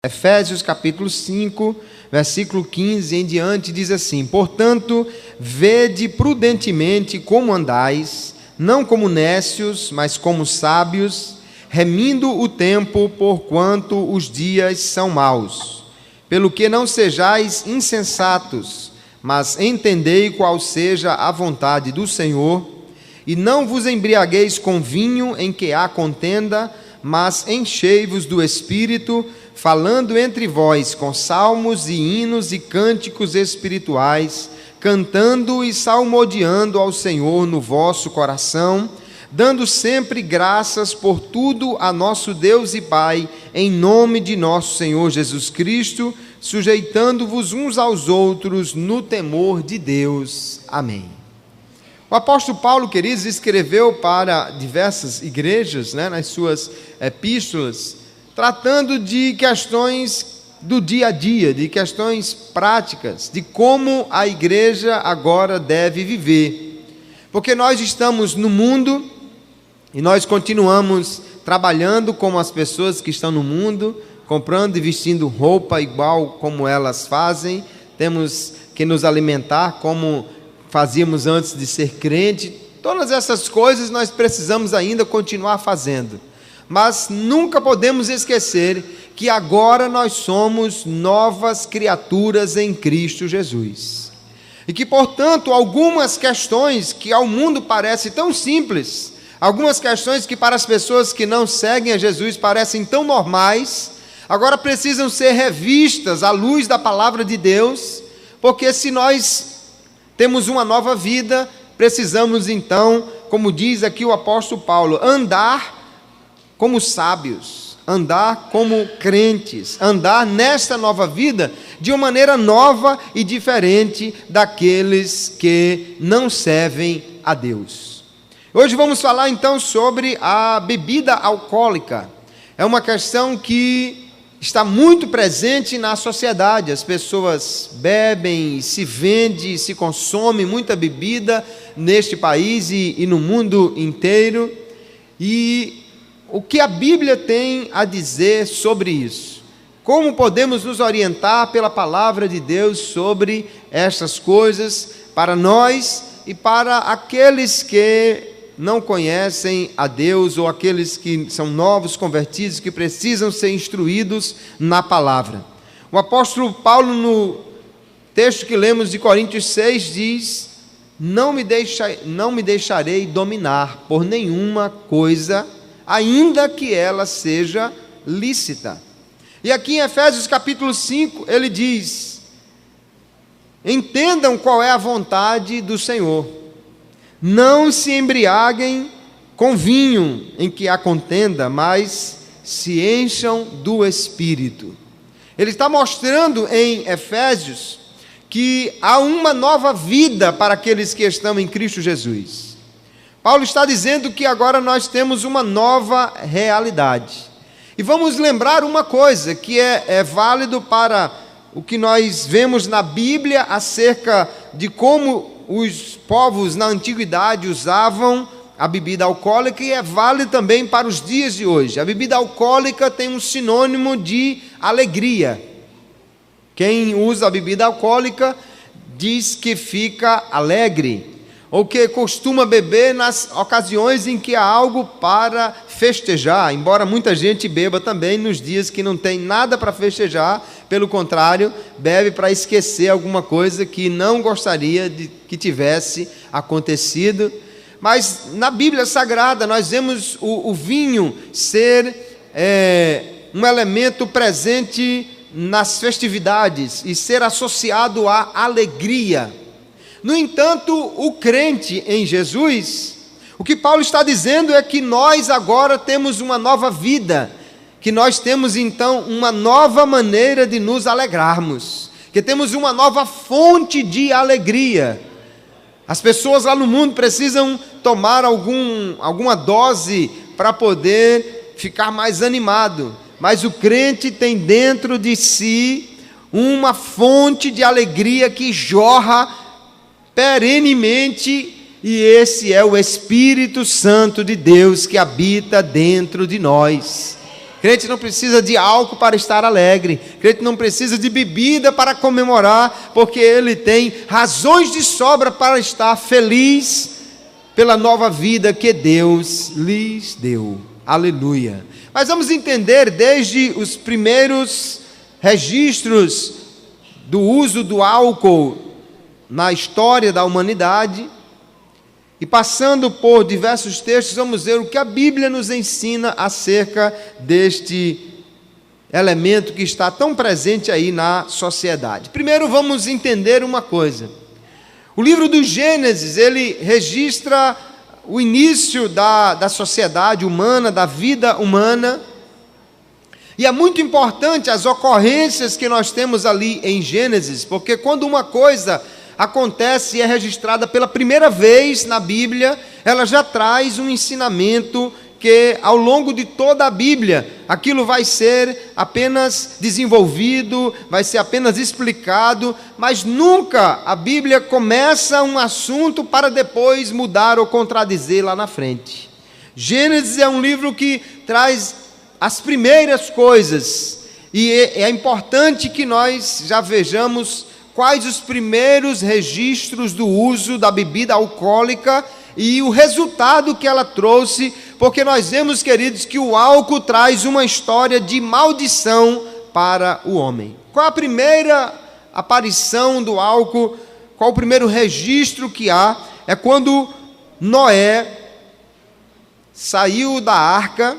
Efésios capítulo 5, versículo 15 em diante, diz assim: Portanto, vede prudentemente como andais, não como nécios, mas como sábios, remindo o tempo, porquanto os dias são maus. Pelo que não sejais insensatos, mas entendei qual seja a vontade do Senhor, e não vos embriagueis com vinho em que há contenda, mas enchei-vos do Espírito, falando entre vós com salmos e hinos e cânticos espirituais, cantando e salmodiando ao Senhor no vosso coração, dando sempre graças por tudo a nosso Deus e Pai, em nome de nosso Senhor Jesus Cristo, sujeitando-vos uns aos outros no temor de Deus. Amém. O apóstolo Paulo, queridos, escreveu para diversas igrejas, nas suas epístolas, tratando de questões do dia a dia, de questões práticas, de como a igreja agora deve viver. Porque nós estamos no mundo e nós continuamos trabalhando como as pessoas que estão no mundo, comprando e vestindo roupa igual como elas fazem, temos que nos alimentar como fazíamos antes de ser crente. Todas essas coisas nós precisamos ainda continuar fazendo. Mas nunca podemos esquecer que agora nós somos novas criaturas em Cristo Jesus. E que, portanto, algumas questões que ao mundo parecem tão simples, algumas questões que para as pessoas que não seguem a Jesus parecem tão normais, agora precisam ser revistas à luz da palavra de Deus, porque se nós temos uma nova vida, precisamos então, como diz aqui o apóstolo Paulo, andar como sábios, andar como crentes, andar nesta nova vida de uma maneira nova e diferente daqueles que não servem a Deus. Hoje vamos falar então sobre a bebida alcoólica. É uma questão que está muito presente na sociedade. As pessoas bebem, se vende, se consome muita bebida neste país e no mundo inteiro. E o que a Bíblia tem a dizer sobre isso? Como podemos nos orientar pela palavra de Deus sobre estas coisas para nós e para aqueles que não conhecem a Deus ou aqueles que são novos convertidos, que precisam ser instruídos na palavra? O apóstolo Paulo, no texto que lemos de Coríntios 6, diz: não me deixarei dominar por nenhuma coisa, ainda que ela seja lícita. E aqui em Efésios capítulo 5, ele diz: entendam qual é a vontade do Senhor. Não se embriaguem com vinho em que há contenda, mas se encham do Espírito. Ele está mostrando em Efésios que há uma nova vida para aqueles que estão em Cristo Jesus. Paulo está dizendo que agora nós temos uma nova realidade. E vamos lembrar uma coisa que é válido para o que nós vemos na Bíblia acerca de como os povos na antiguidade usavam a bebida alcoólica, e é válido também para os dias de hoje. A bebida alcoólica tem um sinônimo de alegria. Quem usa a bebida alcoólica diz que fica alegre, ou que costuma beber nas ocasiões em que há algo para festejar, embora muita gente beba também nos dias que não tem nada para festejar, pelo contrário, bebe para esquecer alguma coisa que não gostaria de que tivesse acontecido. Mas na Bíblia Sagrada nós vemos o vinho ser um elemento presente nas festividades e ser associado à alegria. No entanto, o crente em Jesus, o que Paulo está dizendo é que nós agora temos uma nova vida, que nós temos então uma nova maneira de nos alegrarmos, que temos uma nova fonte de alegria. As pessoas lá no mundo precisam tomar alguma dose para poder ficar mais animado, mas o crente tem dentro de si uma fonte de alegria que jorra perenemente, e esse é o Espírito Santo de Deus que habita dentro de nós. Crente não precisa de álcool para estar alegre. Crente não precisa de bebida para comemorar, porque ele tem razões de sobra para estar feliz pela nova vida que Deus lhes deu. Aleluia. Mas vamos entender desde os primeiros registros do uso do álcool na história da humanidade, e passando por diversos textos, vamos ver o que a Bíblia nos ensina acerca deste elemento que está tão presente aí na sociedade. Primeiro vamos entender uma coisa. O livro do Gênesis, ele registra o início da sociedade humana, da vida humana, e é muito importante as ocorrências que nós temos ali em Gênesis, porque quando uma coisa acontece e é registrada pela primeira vez na Bíblia, ela já traz um ensinamento que ao longo de toda a Bíblia, aquilo vai ser apenas desenvolvido, vai ser apenas explicado, mas nunca a Bíblia começa um assunto para depois mudar ou contradizer lá na frente. Gênesis é um livro que traz as primeiras coisas, e é importante que nós já vejamos quais os primeiros registros do uso da bebida alcoólica e o resultado que ela trouxe, porque nós vemos, queridos, que o álcool traz uma história de maldição para o homem. Qual a primeira aparição do álcool? Qual o primeiro registro que há? É quando Noé saiu da arca,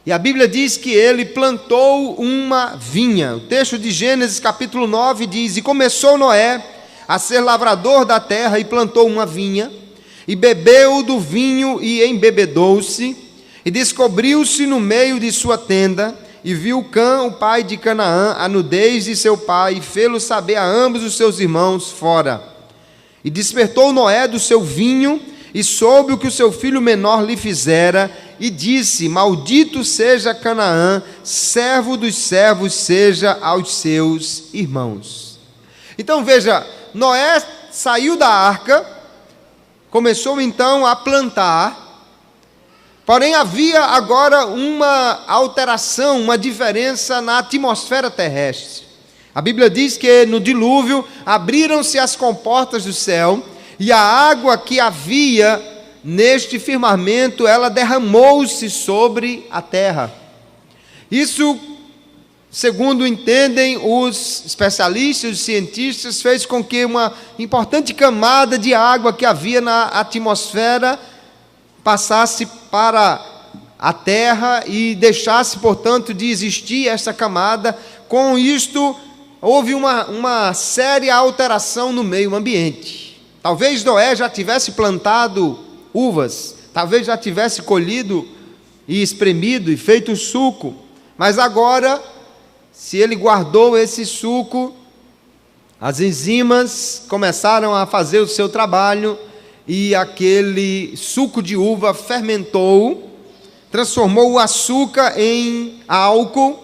e a Bíblia diz que ele plantou uma vinha. O texto de Gênesis capítulo 9 diz: E começou Noé a ser lavrador da terra e plantou uma vinha, e bebeu do vinho e embebedou-se, e descobriu-se no meio de sua tenda, e viu Cã, o pai de Canaã, a nudez de seu pai, e fê-lo saber a ambos os seus irmãos fora. E despertou Noé do seu vinho, e soube o que o seu filho menor lhe fizera, e disse: Maldito seja Canaã, servo dos servos seja aos seus irmãos. Então veja, Noé saiu da arca, começou então a plantar, porém havia agora uma alteração, uma diferença na atmosfera terrestre. A Bíblia diz que no dilúvio abriram-se as comportas do céu, e a água que havia neste firmamento, ela derramou-se sobre a terra. Isso, segundo entendem os especialistas, os cientistas, fez com que uma importante camada de água que havia na atmosfera passasse para a terra e deixasse, portanto, de existir essa camada. Com isto, houve uma séria alteração no meio ambiente. Talvez Noé já tivesse plantado uvas, talvez já tivesse colhido e espremido e feito suco, mas agora, se ele guardou esse suco, as enzimas começaram a fazer o seu trabalho, e aquele suco de uva fermentou, transformou o açúcar em álcool,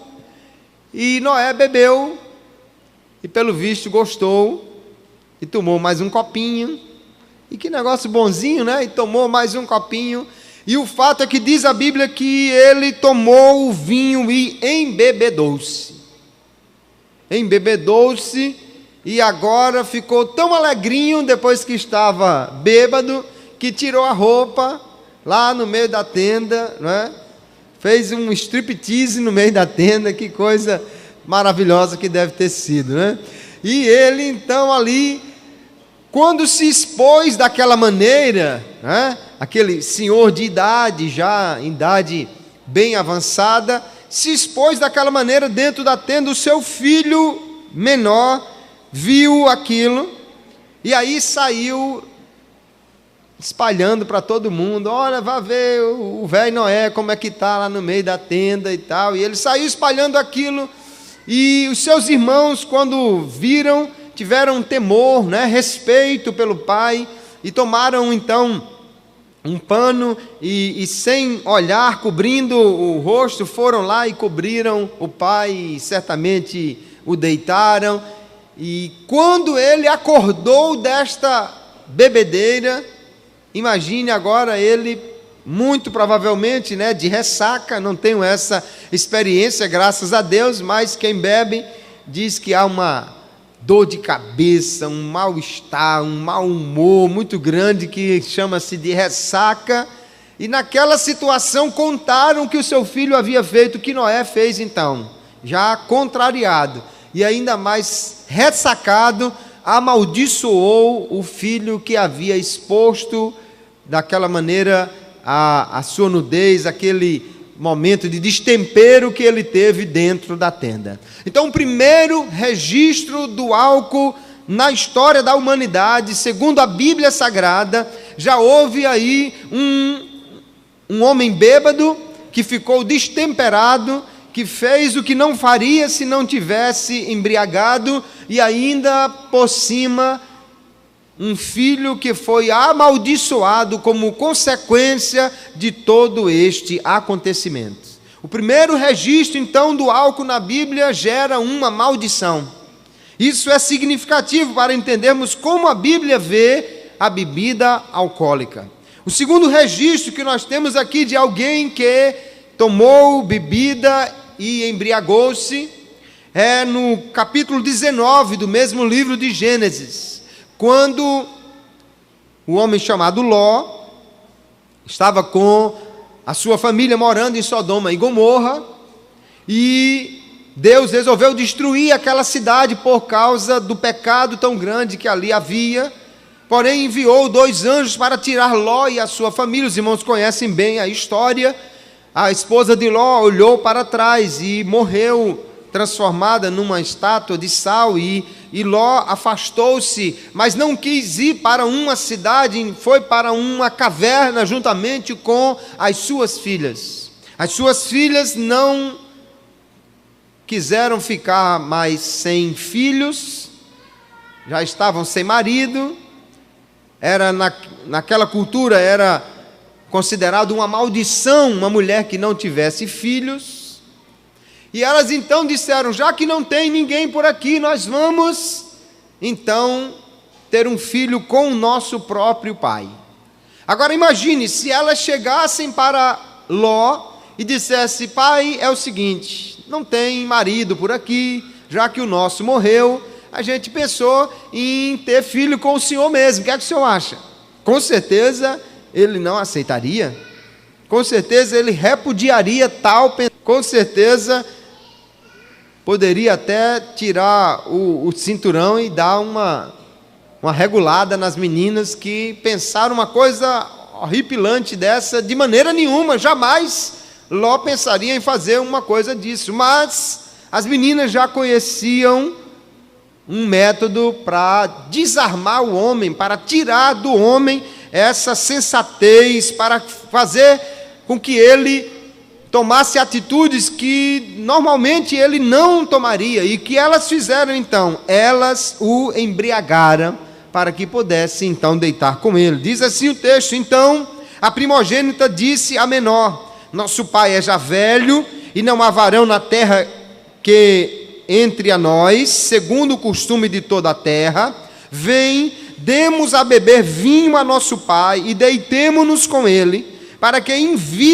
e Noé bebeu, e pelo visto gostou, e tomou mais um copinho. E que negócio bonzinho, né? E tomou mais um copinho. E o fato é que diz a Bíblia que ele tomou o vinho e embebedou-se. Embebedou-se, e agora ficou tão alegrinho depois que estava bêbado, que tirou a roupa lá no meio da tenda, né? Fez um striptease no meio da tenda. Que coisa maravilhosa que deve ter sido, né? E ele então ali, quando se expôs daquela maneira, né, aquele senhor de idade, já em idade bem avançada, se expôs daquela maneira dentro da tenda, o seu filho menor viu aquilo, e aí saiu espalhando para todo mundo: olha, vá ver o velho Noé, como é que está lá no meio da tenda e tal. E ele saiu espalhando aquilo, e os seus irmãos, quando viram, tiveram temor, né, respeito pelo pai, e tomaram então um pano e sem olhar, cobrindo o rosto, foram lá e cobriram o pai, e certamente o deitaram. E quando ele acordou desta bebedeira, imagine agora ele muito provavelmente, de ressaca. Não tenho essa experiência, graças a Deus, mas quem bebe diz que há uma dor de cabeça, um mal-estar, um mau humor muito grande que chama-se de ressaca. E naquela situação contaram que o seu filho havia feito o que Noé fez então, já contrariado e ainda mais ressacado, amaldiçoou o filho que havia exposto daquela maneira a sua nudez, aquele momento de destempero que ele teve dentro da tenda. Então, o primeiro registro do álcool na história da humanidade, segundo a Bíblia Sagrada, já houve aí um homem bêbado que ficou destemperado, que fez o que não faria se não tivesse embriagado, e ainda por cima um filho que foi amaldiçoado como consequência de todo este acontecimento. O primeiro registro, então, do álcool na Bíblia gera uma maldição. Isso é significativo para entendermos como a Bíblia vê a bebida alcoólica. O segundo registro que nós temos aqui de alguém que tomou bebida e embriagou-se é no capítulo 19 do mesmo livro de Gênesis, quando o homem chamado Ló estava com a sua família morando em Sodoma e Gomorra, e Deus resolveu destruir aquela cidade por causa do pecado tão grande que ali havia. Porém, enviou 2 anjos para tirar Ló e a sua família. Os irmãos conhecem bem a história. A esposa de Ló olhou para trás e morreu, transformada numa estátua de sal, e Ló afastou-se, mas não quis ir para uma cidade, foi para uma caverna juntamente com as suas filhas. As suas filhas não quiseram ficar mais sem filhos, já estavam sem marido. Naquela cultura era considerado uma maldição uma mulher que não tivesse filhos. E elas então disseram: já que não tem ninguém por aqui, nós vamos então ter um filho com o nosso próprio pai. Agora imagine se elas chegassem para Ló e dissessem: pai, é o seguinte, não tem marido por aqui, já que o nosso morreu, a gente pensou em ter filho com o senhor mesmo, o que é que o senhor acha? Com certeza ele não aceitaria, com certeza ele repudiaria tal pensamento, com certeza poderia até tirar o cinturão e dar uma regulada nas meninas que pensaram uma coisa horripilante dessa. De maneira nenhuma, jamais Ló pensaria em fazer uma coisa disso, mas as meninas já conheciam um método para desarmar o homem, para tirar do homem essa sensatez, para fazer com que ele tomasse atitudes que normalmente ele não tomaria. E que elas fizeram então? Elas o embriagaram para que pudesse então deitar com ele. Diz assim o texto: então a primogênita disse à menor: nosso pai é já velho e não há varão na terra que entre a nós, segundo o costume de toda a terra. Vem, demos a beber vinho a nosso pai e deitemo-nos com ele, para que envie